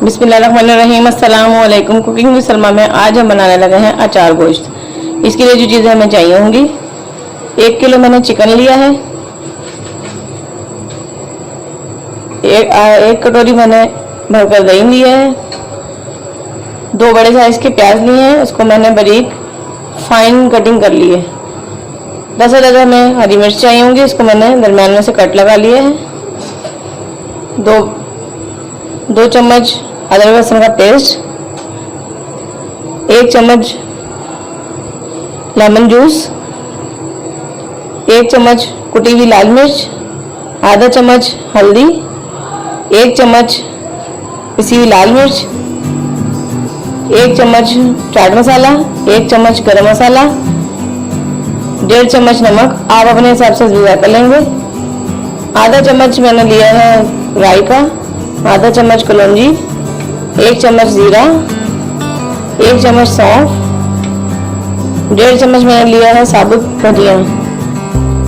बिस्मिल्लाहिर्रहमानिर्रहीम। अस्सलाम वालेकुम। कुकिंग विद सलमा में आज हम बनाने लगे हैं अचार गोश्त। इसके लिए जो चीज़ें हमें चाहिए होंगी, 1 किलो मैंने चिकन लिया है, एक कटोरी मैंने भरकर दही लिया है, 2 बड़े साइज के प्याज लिए हैं, उसको मैंने बारीक फाइन कटिंग कर ली है। 10 अदद हमें हरी मिर्च चाहिए होंगी, इसको मैंने दरमियान में से कट लगा लिया है। 2 चम्मच अदरक लहसुन का पेस्ट, 1 चम्मच लेमन जूस, 1 चम्मच कुटी हुई लाल मिर्च, आधा चम्मच हल्दी, 1 चम्मच पिसी हुई लाल मिर्च, 1 चम्मच चाट मसाला, 1 चम्मच गरम मसाला, 1.5 चम्मच नमक, आप अपने हिसाब से ज़्यादा कर लेंगे। आधा चम्मच मैंने लिया है राई का, आधा चम्मच कलौंजी, 1 चम्मच जीरा, 1 चम्मच सौंफ, 1.5 चम्मच मैंने लिया है साबुत धनिया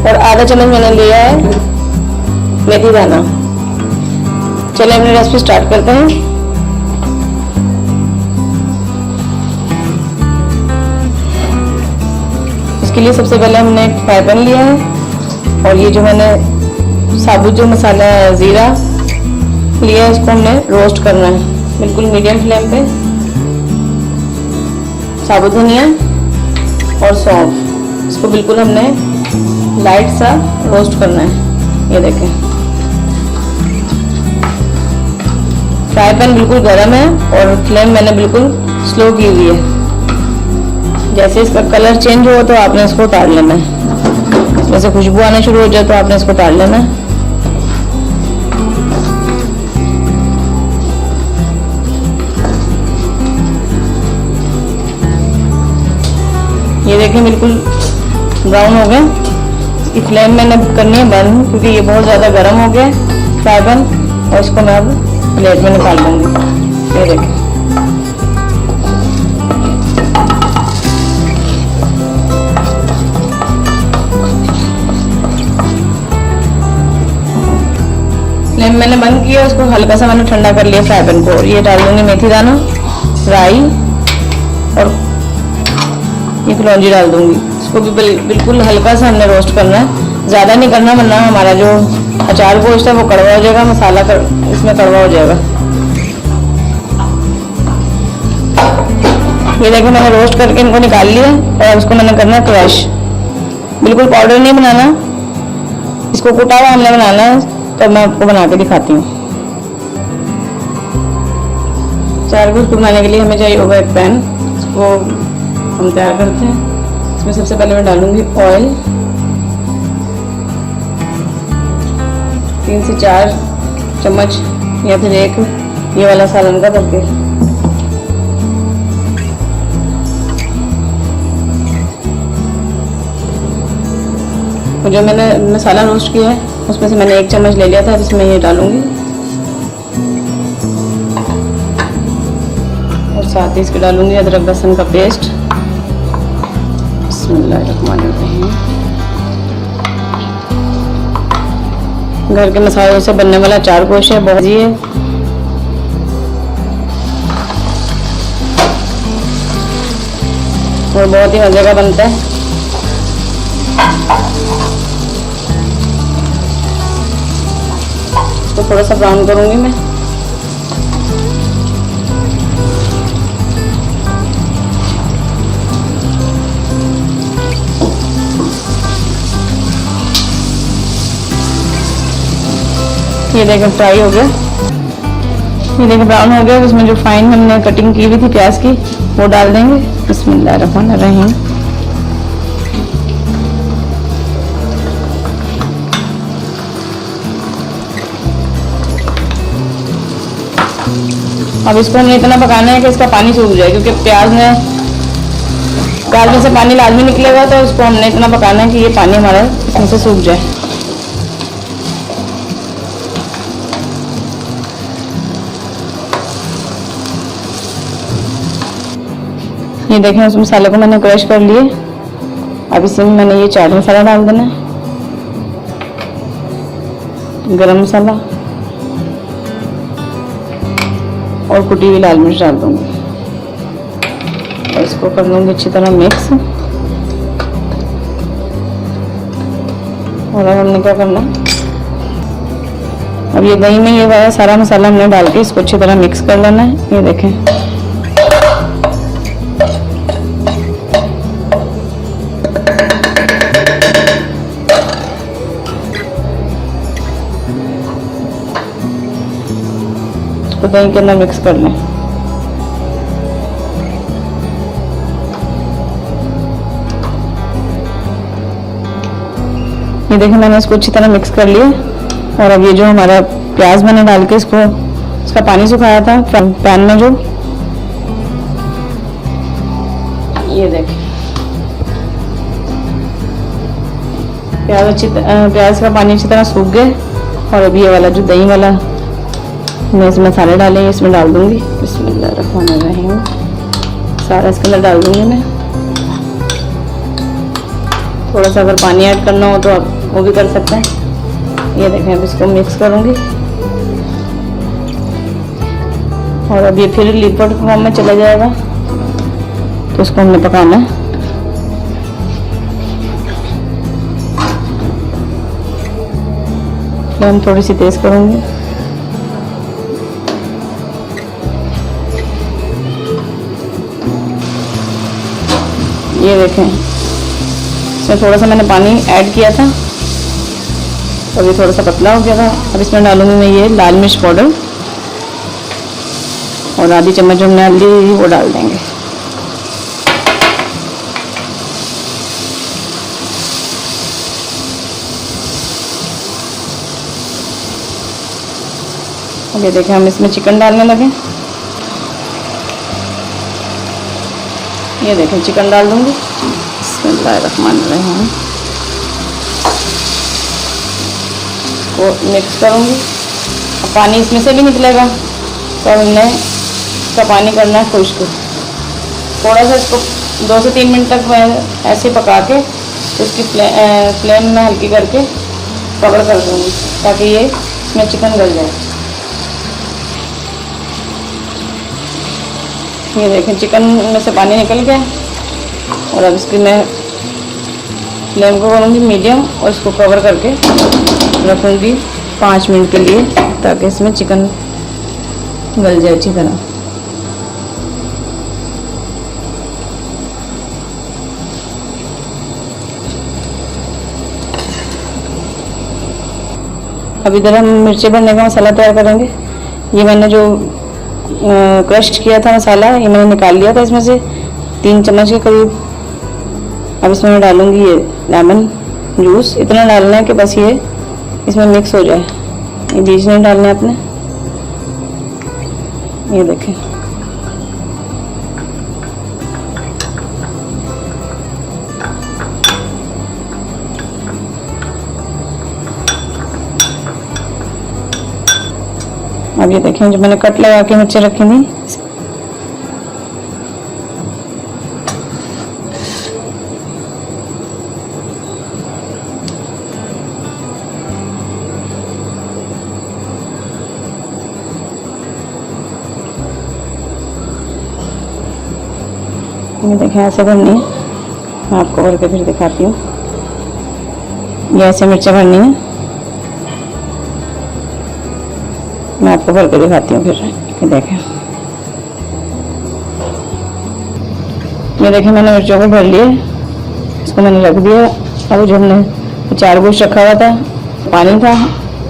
और आधा चम्मच मैंने लिया है मेथी दाना। चलिए अपनी रेसिपी स्टार्ट करते हैं। इसके लिए सबसे पहले हमने एक फ्राई पैन लिया है और ये जो मैंने साबुत जो मसाला है जीरा लिया है, इसको हमने रोस्ट करना है बिल्कुल मीडियम फ्लेम पे। साबुत धनिया और सौंफ, इसको बिल्कुल हमने लाइट सा रोस्ट करना है। ये देखें, फ्राई पैन बिल्कुल गर्म है और फ्लेम मैंने बिल्कुल स्लो की हुई है। जैसे इसका कलर चेंज हो तो आपने इसको उतार लेना है, जैसे खुशबू आना शुरू हो जाए तो आपने इसको उतार लेना है। ये देखें बिल्कुल ब्राउन हो गया। इसकी फ्लेम मैंने करनी है बंद, क्योंकि ये बहुत ज़्यादा गर्म हो गया फ्राई पैन, और इसको मैं अब प्लेट में निकाल लूँगी। ये देखें, फ्लेम मैंने बंद किया, उसको हल्का सा मैंने ठंडा कर लिया फ्राई पैन को। और ये डाल दूँगी मेथी दाना, राई और ये कलौंजी डाल दूंगी। इसको भी बिल्कुल हल्का सा हमने रोस्ट करना है, ज़्यादा नहीं करना, वरना हमारा जो अचार गोश्त है वो कड़वा हो जाएगा, मसाला इसमें कड़वा हो जाएगा। ये देखो मैंने रोस्ट करके इनको निकाल लिया और इसको मैंने करना है क्रश। बिल्कुल पाउडर नहीं बनाना, इसको कुटा हुआ हमने बनाना है, तो मैं आपको बना के दिखाती हूँ। अचार गोश्त बनाने के लिए हमें चाहिए होगा एक पैन, इसको हम तैयार करते हैं। इसमें सबसे पहले मैं डालूंगी ऑयल, 3 से 4 चम्मच या फिर एक ये वाला सालन का तेल। जो मैंने मसाला रोस्ट किया है उसमें से मैंने 1 चम्मच ले लिया था, इसमें ये डालूंगी और साथ ही इसके डालूंगी अदरक लहसुन का पेस्ट। घर के मसालों से बनने वाला अचार गोश्त है, बहुत ही है। और बहुत ही मजे का बनता है। तो थोड़ा सा ब्राउन करूंगी मैं। ये देखें फ्राई हो गया, ये देखें ब्राउन हो गया। इसमें जो फाइन हमने कटिंग की हुई थी प्याज की वो डाल देंगे। बिस्मिल्लाहिर्रहमानिर्रहीम। अब इसको हमने इतना पकाना है कि इसका पानी सूख जाए, क्योंकि प्याज में से पानी लाजमी निकलेगा, तो इसको हमने इतना पकाना है कि ये पानी हमारा इसमें से सूख जाए। ये देखें उस मसाले को मैंने क्रश कर लिए। अब इसमें मैंने ये चाट मसाला डाल देना है, गरम मसाला, और कुटी हुई लाल मिर्च डाल दूँगी और इसको कर लूँगी अच्छी तरह मिक्स। और अब हमने क्या करना, अब ये दही में ये वाला सारा मसाला हमने डाल के इसको अच्छी तरह मिक्स कर लेना है। ये देखें, इसको दही के अंदर मिक्स कर लें। ये देखें मैंने इसको अच्छी तरह मिक्स कर लिया। और अब ये जो हमारा प्याज मैंने डाल के इसको इसका पानी सुखाया था पैन में, जो ये देखें प्याज का पानी अच्छी तरह सूख गया। और अब ये वाला जो दही वाला मैं इसमें मसाले डाले हैं इसमें डाल दूंगी। बिस्मिल्लाहिर्रहमानिर्रहीम, सारा इसके अंदर डाल दूंगी मैं। थोड़ा सा अगर पानी ऐड करना हो तो आप वो भी कर सकते हैं। ये देखें, अब इसको मिक्स करूंगी। और अब ये फिर लिक्विड फॉर्म में चला जाएगा, तो इसको हमने पकाना है। फ्लेम थोड़ी सी तेज करूंगी। ये देखें, इसमें थोड़ा सा मैंने पानी ऐड किया था और ये थोड़ा सा पतला हो गया था। अब इसमें डालूंगी मैं ये लाल मिर्च पाउडर और आधी चम्मच जो हमने हल्दी वो डाल देंगे। अब ये देखें, हम इसमें चिकन डालने लगे। ये देखें, चिकन डाल दूंगी। बिस्मिल्लाहिर्रहमानिर्रहीम, को मिक्स करूंगी। अब पानी इसमें से भी निकलेगा, तो हमने इसका पानी करना है खुश्क। थोड़ा सा इसको 2 से 3 मिनट तक मैं ऐसे पका के इसकी फ्लेम में हल्की करके कवर कर दूंगी, ताकि ये इसमें चिकन गल जाए। ये देखें, चिकन में से पानी निकल गया। और अब इसकी मैं फ्लेम को करूँगी मीडियम और इसको कवर करके रखूँगी 5 मिनट के लिए, ताकि इसमें चिकन गल जाए अच्छी तरह। अब इधर हम मिर्ची भरने का मसाला तैयार करेंगे। ये मैंने जो क्रश किया था मसाला, ये मैंने निकाल लिया था इसमें से 3 चम्मच के करीब। अब इसमें मैं डालूंगी ये लेमन जूस। इतना डालना है कि बस ये इसमें मिक्स हो जाए, ये बीज नहीं डालने अपने। ये देखें, अब ये देखें जो मैंने कट लगा के मिर्ची रखी थी, ये देखें ऐसे भरनी है। मैं आपको भर के फिर दिखाती हूँ। ये ऐसे मिर्चें भरनी है, मैं आपको भर के दिखाती हूँ फिर। ये देखें, ये देखें मैंने मिर्चों को भर लिया, इसको मैंने रख दिया। अब जो हमने 4 गोश्त रखा हुआ था, पानी था।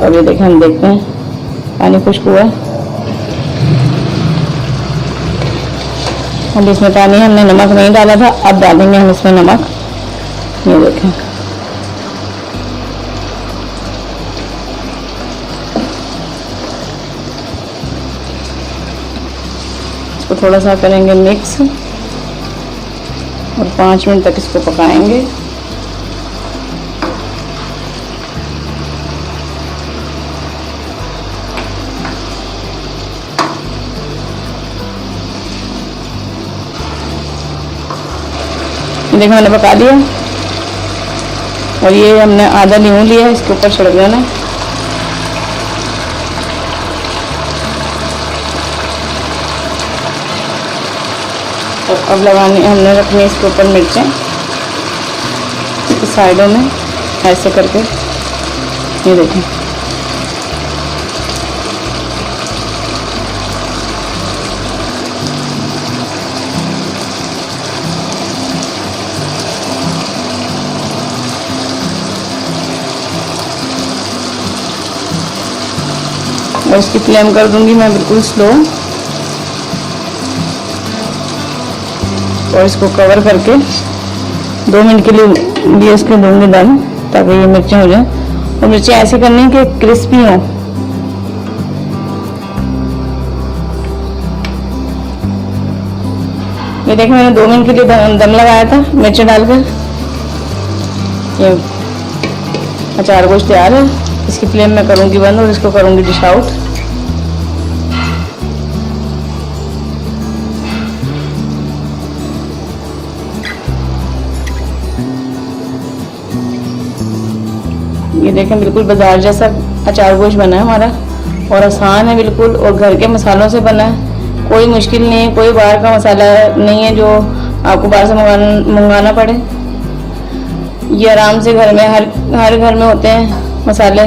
और ये देखें, हम देखते हैं पानी खुश्क हुआ। अब इसमें पानी हमने नमक नहीं डाला था, अब डालेंगे हम इसमें नमक। ये देखें, इसको थोड़ा सा करेंगे मिक्स और 5 मिनट तक इसको पकाएंगे। देखो मैंने पका दिया। और ये हमने आधा नींबू लिया, इसके ऊपर छिड़क देना। तो अब लगाने हमने रखनी है इसके ऊपर मिर्चें, साइडों में ऐसे करके, ये देखें। और इसकी फ्लेम कर दूंगी मैं बिल्कुल स्लो, और इसको कवर करके 2 मिनट के लिए इसके दूंगी दम, ताकि ये मिर्चें हो जाए। और मिर्चें ऐसे करनी है कि क्रिस्पी हो। ये देखिए मैंने 2 मिनट के लिए दम लगाया था मिर्चें डालकर। ये अचार गोश्त तैयार है। इसकी फ्लेम मैं करूंगी बंद और इसको करूंगी डिश आउट। ये देखें बिल्कुल बाजार जैसा अचार गोश्त बना है हमारा, और आसान है बिल्कुल, और घर के मसालों से बना है। कोई मुश्किल नहीं है, कोई बाहर का मसाला नहीं है जो आपको बाहर से मंगाना पड़े। ये आराम से घर में हर घर में होते हैं मसाले,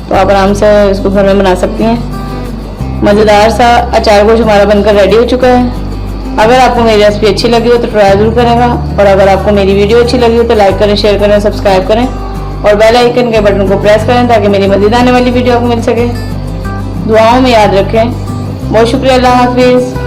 तो आप आराम से इसको घर में बना सकती हैं। मज़ेदार सा अचार गोश्त हमारा बनकर रेडी हो चुका है। अगर आपको मेरी रेसिपी अच्छी लगी हो तो ट्राई ज़रूर करेगा, और अगर आपको मेरी वीडियो अच्छी लगी हो तो लाइक करें, शेयर करें, सब्सक्राइब करें और बेल आइकन के बटन को प्रेस करें ताकि मेरी मज़ीद आने वाली वीडियो आपको मिल सके। दुआओं में याद रखें। बहुत शुक्रिया। अल्लाह हाफिज़।